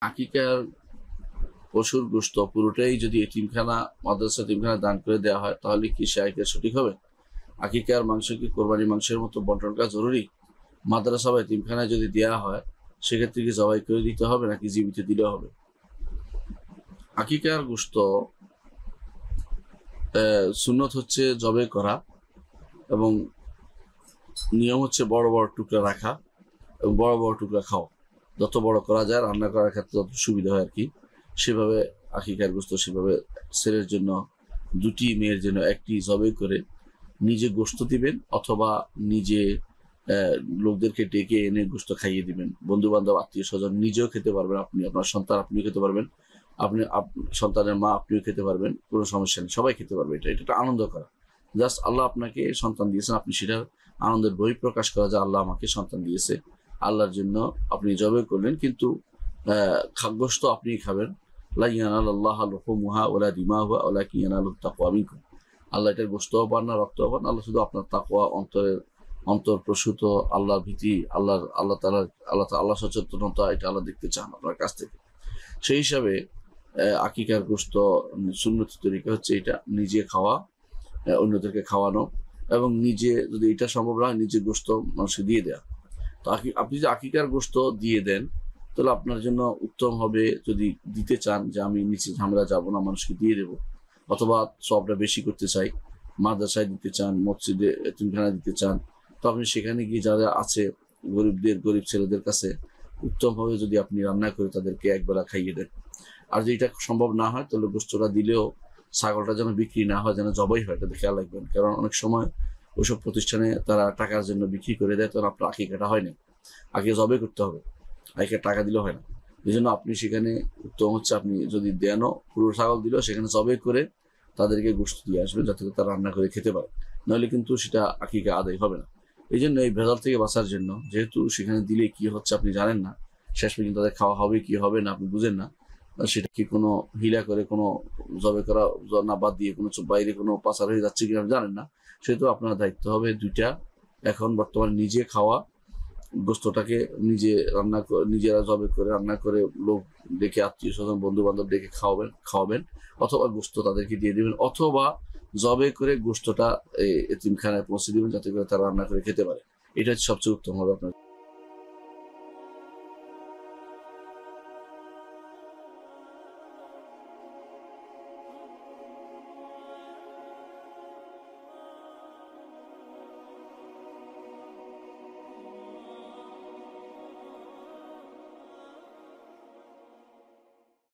আকিকার পশুর গোশত পুরোটাই যদি এতিমখানা, মাদ্রাসা এতিমখানা দান করে দেওয়া হয়, তাহলে কি সে আকিকা সঠিক হবে? আকিকার মাংস কি কোরবানি মাংসের মতো বন্টন করা জরুরি? মাদ্রাসা বা এতিমখানায় যদি দেওয়া হয়, সেক্ষেত্রে কি জবাই করে দিতে হবে নাকি জীবিত দিলে হবে? আকিকার গোশত সুন্নত হচ্ছে জবাই করা, এবং নিয়ম হচ্ছে বড় বড় টুকরা রাখা এবং বড় বড় টুকরা খাওয়া। যত বড় করা যায় রান্না করার ক্ষেত্রে যত সুবিধা হয় আর কি, সেভাবে আকিকার গোশত সেভাবে ছেলের জন্য দুটি, মেয়ের জন্য একটি জবাই করে নিজে গোশত দিবেন, অথবা নিজে লোকদেরকে ডেকে এনে গোশত খাইয়ে দিবেন। বন্ধু বান্ধব, আত্মীয় স্বজন, নিজেও খেতে পারবেন, আপনি আপনার সন্তান আপনিও খেতে পারবেন, আপনি সন্তানের মা আপনিও খেতে পারবেন, কোনো সমস্যা নেই, সবাই খেতে পারবে। এটা একটা আনন্দ করা, জাস্ট আল্লাহ আপনাকে সন্তান দিয়েছেন, আপনি সেটার আনন্দের বহিঃপ্রকাশ করা যে আল্লাহ আমাকে সন্তান দিয়েছে, আল্লাহর জন্য আপনি জবাই করলেন, কিন্তু গোশত আপনিই খাবেন। লা ইয়ানালাল্লাহু লুহুমুহা ওয়ালা দিমাহুহা ওয়ালাকিন ইয়ানালুত তাকওয়া মিনকুম। আল্লাহ এটার গোশতও পান না, রক্তও পান, আল্লাহ শুধু আপনার তাকওয়া, অন্তর প্রসূত আল্লাহর ভীতি, আল্লাহ সচেতনতা, এটা আল্লাহ দেখতে চান আপনার কাছ থেকে। সেই হিসাবে আকিকার গোশত সুন্নতি তরিকা হচ্ছে এটা নিজে খাওয়া, অন্যদেরকে খাওয়ানো, এবং নিজে যদি এটা সম্ভব না হয় নিজে গোশত মানুষকে দিয়ে দেয়া। তো আপনি যদি আকিকার গোশত দিয়ে দেন, তাহলে আপনার জন্য উত্তম হবে। যদি দিতে চান যে আমি নিচে ঝামেলা যাবো না, মানুষকে দিয়ে দেবো, অথবা সবটা বেশি করতে চাই, মাদ্রাসায় দিতে চান, মসজিদে এতিমখানায় দিতে চান, তো আপনি সেখানে গিয়ে যারা আছে গরিব ছেলেদের কাছে উত্তম হবে যদি আপনি রান্না করে তাদেরকে একবেলা খাইয়ে দেন। আর যদি এটা সম্ভব না হয়, তাহলে গোশতটা দিলেও ছাগলটা যেন বিক্রি না হয়, যেন জবাই হয়, এটা খেয়াল রাখবেন। কারণ অনেক সময় ওইসব প্রতিষ্ঠানে তারা টাকার জন্য বিক্রি করে দেয়, তখন আপনার আকিকাটা হয় না। আগে জবাই করতে হবে, আগে টাকা দিলে হয় না। এই জন্য আপনি সেখানে উত্তম হচ্ছে আপনি যদি দেনও, পুরো ছাগল দিলেও সেখানে জবাই করে তাদেরকে গোশত দিয়ে আসবেন, যাতে তারা রান্না করে খেতে পারে। নইলে কিন্তু সেটা আকিকা আদায় হবে না। এই জন্য এই ভেজাল থেকে বাঁচার জন্য, যেহেতু সেখানে দিলে কি হচ্ছে আপনি জানেন না, শেষ পর্যন্ত তাদের খাওয়া হবে কি হবে না আপনি বুঝেন না, সেটা কি কোনো হিলা করে কোনো জবে করা না বাদ দিয়ে কোনো বাইরে কোনো পাচার হয়ে যাচ্ছে কিনা জানেন না, সেহেতু আপনার দায়িত্ব হবে দুইটা। এখন বর্তমানে নিজে খাওয়া, গোস্তটাকে নিজে নিজেরা জবে করে রান্না করে লোক ডেকে, আত্মীয় স্বজন, বন্ধু বান্ধব ডেকে খাওয়াবেন, অথবা গোস্ত তাদেরকে দিয়ে দিবেন, অথবা জবে করে গোস্তটা এতিমখানায় পৌঁছে দিবেন, যাতে করে তারা রান্না করে খেতে পারে। এটা হচ্ছে সবচেয়ে উত্তম হবে আপনার।